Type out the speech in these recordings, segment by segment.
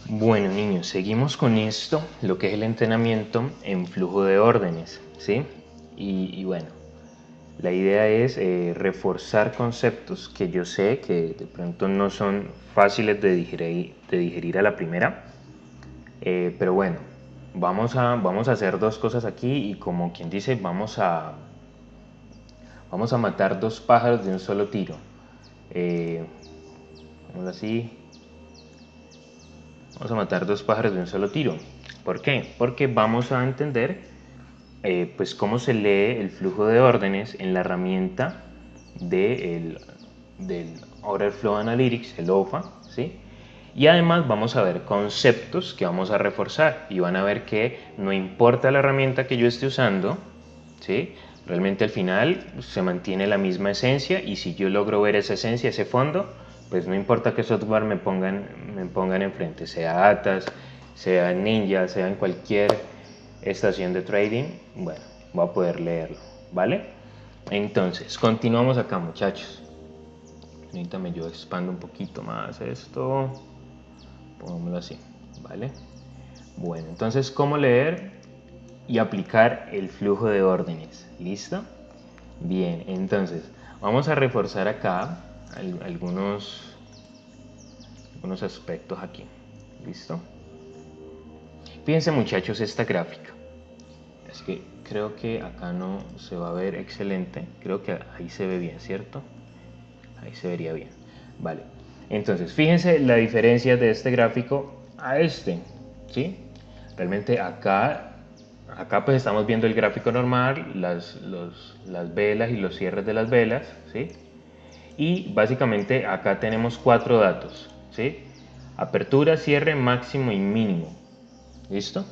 Bueno, niños, seguimos con esto, lo que es el entrenamiento en flujo de órdenes, ¿sí? Y bueno, la idea es reforzar conceptos que yo sé que de pronto no son fáciles de digerir a la primera, pero bueno, vamos a hacer dos cosas aquí y como quien dice, vamos a matar dos pájaros de un solo tiro. Vamos así, vamos a matar dos pájaros de un solo tiro. ¿Por qué? Porque vamos a entender pues cómo se lee el flujo de órdenes en la herramienta del Order Flow Analytics, el OFA, ¿sí? Y además vamos a ver conceptos que vamos a reforzar y van a ver que no importa la herramienta que yo esté usando, ¿sí? Realmente al final se mantiene la misma esencia y si yo logro ver esa esencia, ese fondo, pues no importa qué software me pongan enfrente, sea Atas, sea Ninja, sea en cualquier estación de trading, bueno, voy a poder leerlo, ¿vale? Entonces, continuamos acá, muchachos. Ahorita yo expando un poquito más esto, pongámoslo así, ¿vale? Bueno, entonces, ¿cómo leer y aplicar el flujo de órdenes? ¿Listo? Bien, entonces, vamos a reforzar acá algunos aspectos aquí. ¿Listo? Fíjense, muchachos, esta gráfica. Es que creo que acá no se va a ver excelente. Creo que ahí se ve bien, ¿cierto? Ahí se vería bien. Vale. Entonces, fíjense la diferencia de este gráfico a este, ¿sí? Realmente acá pues estamos viendo el gráfico normal, las velas y los cierres de las velas, ¿sí? Y básicamente acá tenemos cuatro datos, ¿sí? Apertura, cierre, máximo y mínimo. ¿Listo?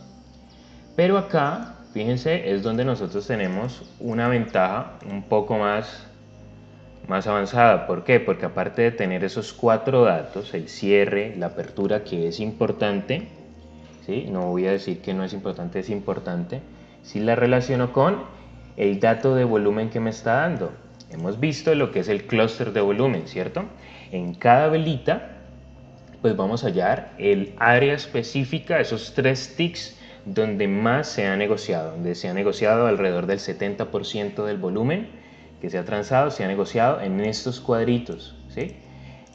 Pero acá, fíjense, es donde nosotros tenemos una ventaja un poco más avanzada. ¿Por qué? Porque aparte de tener esos cuatro datos, el cierre, la apertura, que es importante, ¿sí? No voy a decir que no es importante, es importante, si la relaciono con el dato de volumen que me está dando. Hemos visto lo que es el clúster de volumen, ¿cierto? En cada velita, pues vamos a hallar el área específica, esos tres ticks, donde más se ha negociado, donde se ha negociado alrededor del 70% del volumen que se ha transado, se ha negociado en estos cuadritos, ¿sí?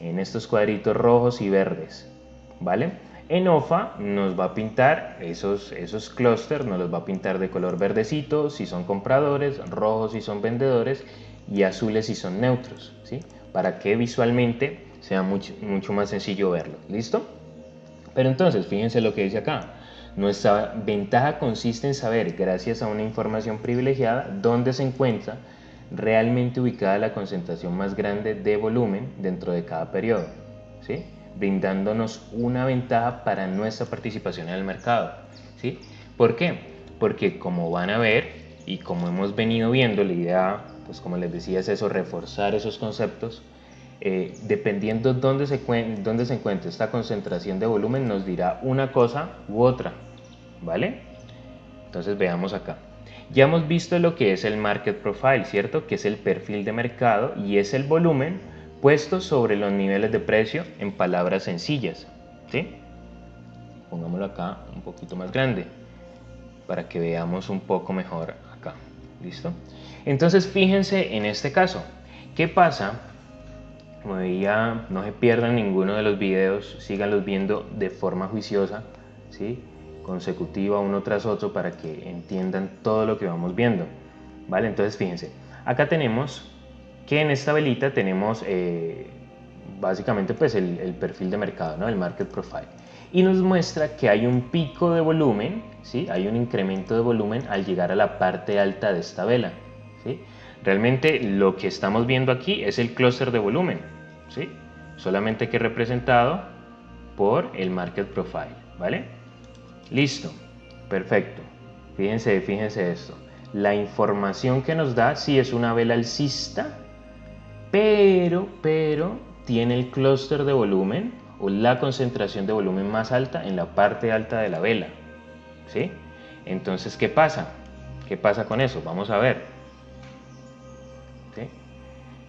En estos cuadritos rojos y verdes, ¿vale? En OFA nos va a pintar esos clústeres, nos los va a pintar de color verdecito si son compradores, rojos si son vendedores y azules si son neutros, ¿sí? Para que visualmente sea mucho más sencillo verlo, ¿listo? Pero entonces, fíjense lo que dice acá. Nuestra ventaja consiste en saber, gracias a una información privilegiada, dónde se encuentra realmente ubicada la concentración más grande de volumen dentro de cada periodo, ¿sí? Brindándonos una ventaja para nuestra participación en el mercado, ¿sí? ¿Por qué? Porque como van a ver y como hemos venido viendo, la idea, pues como les decía, es eso, reforzar esos conceptos. Dependiendo dónde se encuentre esta concentración de volumen, nos dirá una cosa u otra, ¿vale? Entonces veamos acá. Ya hemos visto lo que es el market profile, ¿cierto? Que es el perfil de mercado y es el volumen puesto sobre los niveles de precio en palabras sencillas, ¿sí? Pongámoslo acá un poquito más grande para que veamos un poco mejor acá, ¿listo? Entonces fíjense en este caso, ¿qué pasa? Como veía, no se pierdan ninguno de los videos, síganlos viendo de forma juiciosa, ¿sí? Consecutiva uno tras otro para que entiendan todo lo que vamos viendo, ¿vale? Entonces fíjense, acá tenemos que en esta velita tenemos básicamente pues el perfil de mercado, ¿no? El market profile, y nos muestra que hay un pico de volumen, ¿sí? Hay un incremento de volumen al llegar a la parte alta de esta vela, ¿sí? Realmente lo que estamos viendo aquí es el clúster de volumen, ¿sí? Solamente que representado por el market profile, ¿vale? Listo, perfecto. Fíjense esto. La información que nos da sí es una vela alcista, pero tiene el clúster de volumen o la concentración de volumen más alta en la parte alta de la vela, ¿sí? Entonces, ¿qué pasa? ¿Qué pasa con eso? Vamos a ver. ¿Sí?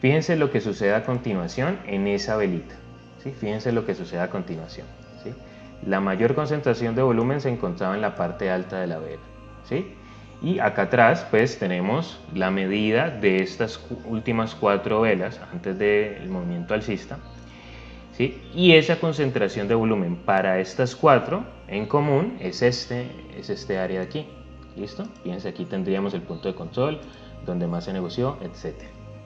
Fíjense lo que sucede a continuación en esa velita, ¿sí? Fíjense lo que sucede a continuación, ¿sí? la mayor concentración de volumen se encontraba en la parte alta de la vela, ¿sí? Y acá atrás pues tenemos la medida de estas últimas 4 velas antes del movimiento alcista, ¿sí? Y esa concentración de volumen para estas 4 en común es este área de aquí. ¿Listo? Fíjense, aquí tendríamos el punto de control, donde más se negoció, etc.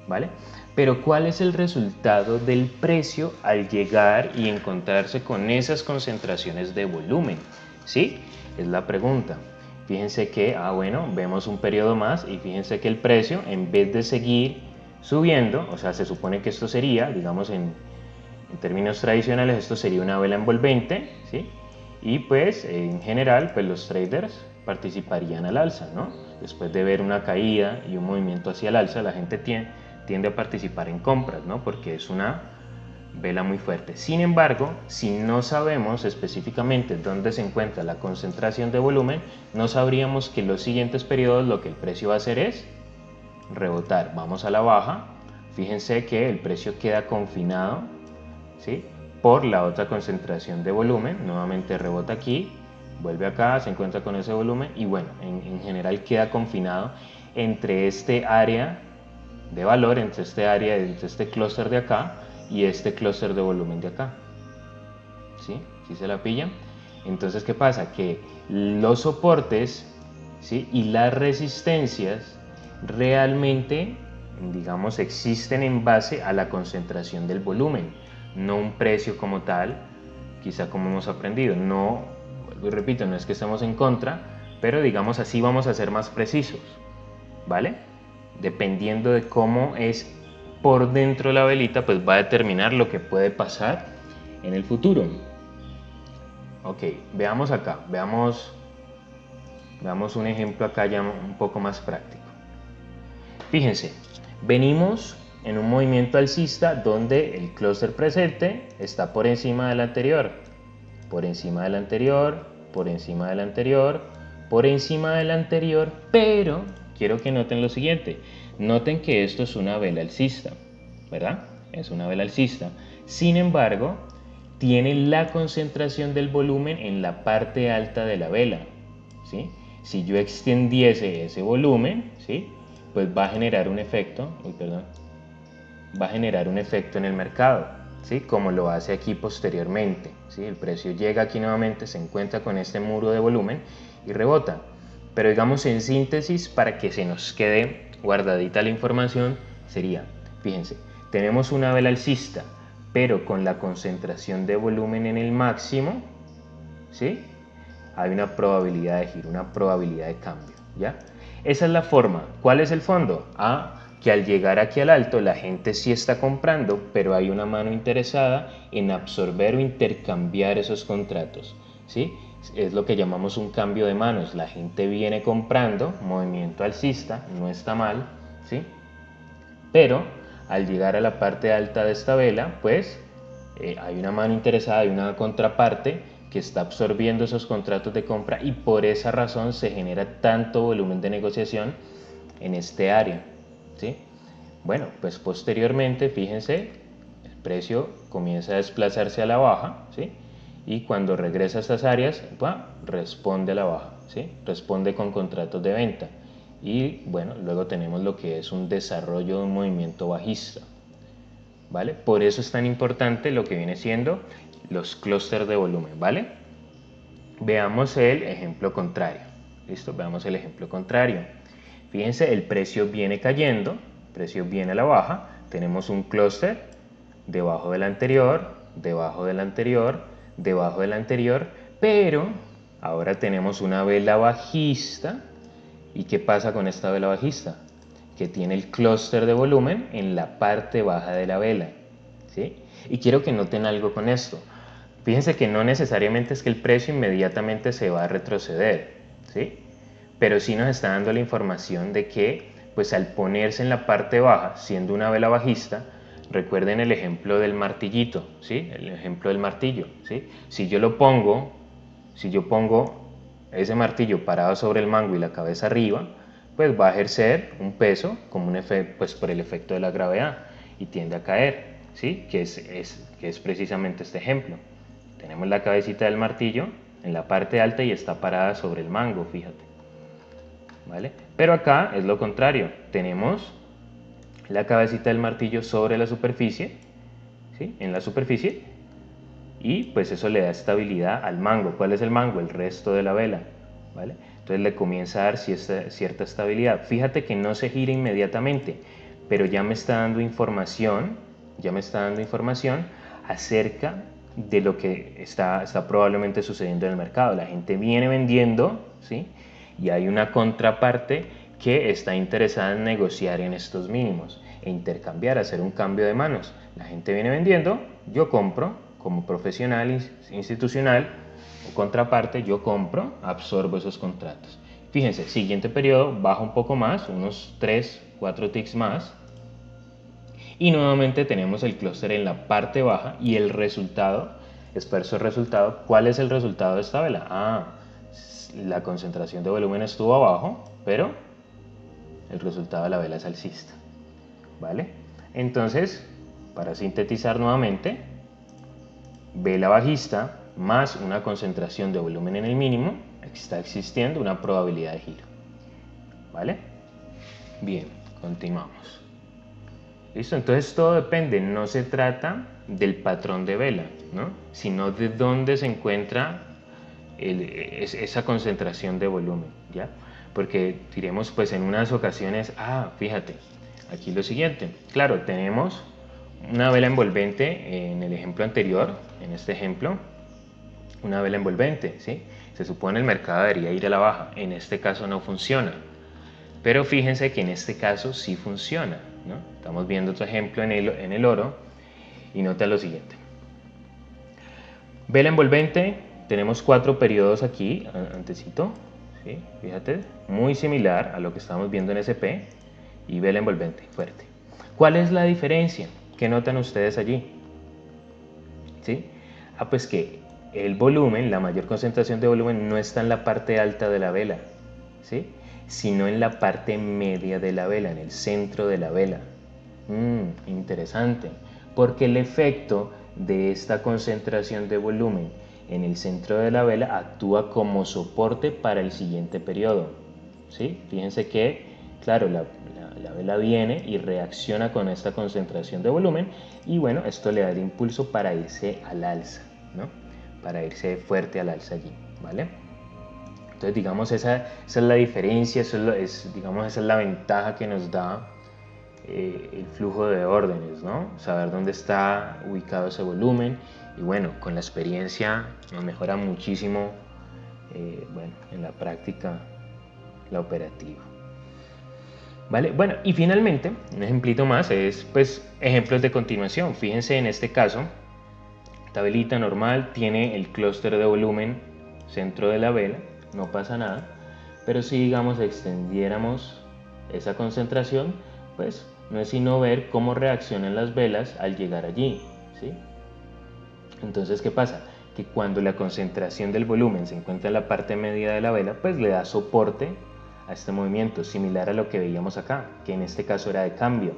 ¿Vale? Pero ¿cuál es el resultado del precio al llegar y encontrarse con esas concentraciones de volumen? ¿Sí? Es la pregunta. Fíjense que, bueno, vemos un periodo más y fíjense que el precio, en vez de seguir subiendo, o sea, se supone que esto sería, digamos, en términos tradicionales, esto sería una vela envolvente, ¿sí? Y pues, en general, pues los traders participarían al alza, ¿no? Después de ver una caída y un movimiento hacia el alza, la gente tiende a participar en compras, ¿no? Porque es una vela muy fuerte. Sin embargo, si no sabemos específicamente dónde se encuentra la concentración de volumen, no sabríamos que en los siguientes periodos lo que el precio va a hacer es rebotar. Vamos a la baja, fíjense que el precio queda confinado, ¿sí? Por la otra concentración de volumen, nuevamente rebota aquí, vuelve acá, se encuentra con ese volumen y bueno, en general queda confinado entre este área de valor, entre este clúster de acá y este clúster de volumen de acá. ¿Sí? ¿Sí se la pillan? Entonces, ¿qué pasa? Que los soportes, ¿sí?, y las resistencias realmente, digamos, existen en base a la concentración del volumen, no un precio como tal, quizá como hemos aprendido. No, repito, no es que estemos en contra, pero digamos así vamos a ser más precisos, ¿vale? Dependiendo de cómo es por dentro la velita, pues va a determinar lo que puede pasar en el futuro. Ok, veamos acá, veamos un ejemplo acá ya un poco más práctico. Fíjense, venimos en un movimiento alcista donde el clúster presente está por encima del anterior, por encima del anterior, por encima del anterior, por encima del anterior, pero quiero que noten lo siguiente. Noten que esto es una vela alcista, ¿verdad? Es una vela alcista. Sin embargo, tiene la concentración del volumen en la parte alta de la vela, ¿sí? Si yo extendiese ese volumen, ¿sí?, pues va a generar un efecto, va a generar un efecto en el mercado, ¿sí?, como lo hace aquí posteriormente, ¿sí? El precio llega aquí nuevamente, se encuentra con este muro de volumen y rebota. Pero digamos, en síntesis, para que se nos quede guardadita la información, sería, fíjense, tenemos una vela alcista, pero con la concentración de volumen en el máximo, ¿sí?, hay una probabilidad de giro, una probabilidad de cambio, ¿ya? Esa es la forma. ¿Cuál es el fondo? Que al llegar aquí al alto la gente sí está comprando, pero hay una mano interesada en absorber o intercambiar esos contratos, ¿sí? Es lo que llamamos un cambio de manos. La gente viene comprando, movimiento alcista, no está mal, ¿sí? Pero al llegar a la parte alta de esta vela, pues hay una mano interesada, hay una contraparte que está absorbiendo esos contratos de compra y por esa razón se genera tanto volumen de negociación en este área, ¿sí? Bueno, pues posteriormente, fíjense, el precio comienza a desplazarse a la baja, ¿sí? Y cuando regresa a estas áreas, responde a la baja, ¿sí? Responde con contratos de venta. Y bueno, luego tenemos lo que es un desarrollo de un movimiento bajista, ¿vale? Por eso es tan importante lo que viene siendo los clústeres de volumen, ¿vale? Veamos el ejemplo contrario. ¿Listo? Veamos el ejemplo contrario. Fíjense, el precio viene cayendo, el precio viene a la baja, tenemos un clúster debajo del anterior, debajo del anterior, debajo del anterior, pero ahora tenemos una vela bajista. ¿Y qué pasa con esta vela bajista? Que tiene el clúster de volumen en la parte baja de la vela, ¿sí? Y quiero que noten algo con esto. Fíjense que no necesariamente es que el precio inmediatamente se va a retroceder, ¿sí? Pero sí nos está dando la información de que, pues al ponerse en la parte baja, siendo una vela bajista, recuerden el ejemplo del martillito, ¿sí? El ejemplo del martillo, ¿sí? Si yo pongo ese martillo parado sobre el mango y la cabeza arriba, pues va a ejercer un peso como un efecto, pues por el efecto de la gravedad y tiende a caer, ¿sí? Que es precisamente este ejemplo. tenemos la cabecita del martillo en la parte alta y está parada sobre el mango, fíjate. ¿Vale? Pero acá es lo contrario, tenemos la cabecita del martillo sobre la superficie, ¿sí? En la superficie, y pues eso le da estabilidad al mango. ¿Cuál es el mango? El resto de la vela, ¿vale? Entonces le comienza a dar cierta estabilidad. Fíjate que no se gira inmediatamente, pero ya me está dando información, acerca de lo que está probablemente sucediendo en el mercado. La gente viene vendiendo, ¿sí? Y hay una contraparte que está interesada en negociar en estos mínimos e intercambiar, hacer un cambio de manos. La gente viene vendiendo, yo compro como profesional institucional, o contraparte, yo compro, absorbo esos contratos. Fíjense, siguiente periodo, baja un poco más, unos 3, 4 ticks más, y nuevamente tenemos el clúster en la parte baja y el resultado, esfuerzo resultado. ¿Cuál es el resultado de esta vela? La concentración de volumen estuvo abajo, pero el resultado de la vela es alcista, ¿vale? Entonces, para sintetizar nuevamente, vela bajista más una concentración de volumen en el mínimo, está existiendo una probabilidad de giro, ¿vale? Bien, continuamos. ¿Listo? Entonces todo depende, no se trata del patrón de vela, ¿no? Sino de dónde se encuentra esa concentración de volumen, ¿ya? Porque diremos pues en unas ocasiones, fíjate, aquí lo siguiente, claro, tenemos una vela envolvente en el ejemplo anterior, en este ejemplo, una vela envolvente, ¿sí? Se supone el mercado debería ir a la baja, en este caso no funciona, pero fíjense que en este caso sí funciona, ¿no? Estamos viendo otro ejemplo en el oro y nota lo siguiente. Vela envolvente, tenemos 4 periodos aquí, antecito, ¿sí? Fíjate, muy similar a lo que estamos viendo en SP, y vela envolvente, fuerte. ¿Cuál es la diferencia? ¿Qué notan ustedes allí? ¿Sí? Pues que el volumen, la mayor concentración de volumen no está en la parte alta de la vela, ¿sí? Sino en la parte media de la vela, en el centro de la vela. Interesante, porque el efecto de esta concentración de volumen en el centro de la vela actúa como soporte para el siguiente periodo, ¿sí? Fíjense que, claro, la vela viene y reacciona con esta concentración de volumen y bueno, esto le da el impulso para irse al alza, ¿no? Para irse fuerte al alza allí, ¿vale? Entonces, digamos, esa es la diferencia, digamos, esa es la ventaja que nos da el flujo de órdenes, ¿no? Saber dónde está ubicado ese volumen y bueno, con la experiencia nos mejora muchísimo, bueno, en la práctica, la operativa. ¿Vale? Bueno, y finalmente, un ejemplito más es, pues, ejemplos de continuación. Fíjense en este caso, esta velita normal tiene el clúster de volumen centro de la vela, no pasa nada, pero si digamos extendiéramos esa concentración, pues no es sino ver cómo reaccionan las velas al llegar allí, ¿sí? Entonces, ¿qué pasa? Que cuando la concentración del volumen se encuentra en la parte media de la vela, pues le da soporte a este movimiento, similar a lo que veíamos acá, que en este caso era de cambio,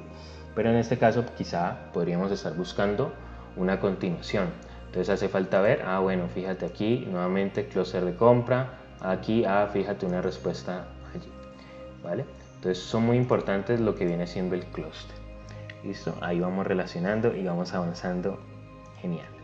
pero en este caso quizá podríamos estar buscando una continuación. Entonces hace falta ver, bueno, fíjate aquí, nuevamente clúster de compra, aquí, fíjate una respuesta allí, ¿vale? Entonces son muy importantes lo que viene siendo el clúster. ¿Listo? Ahí vamos relacionando y vamos avanzando. Genial.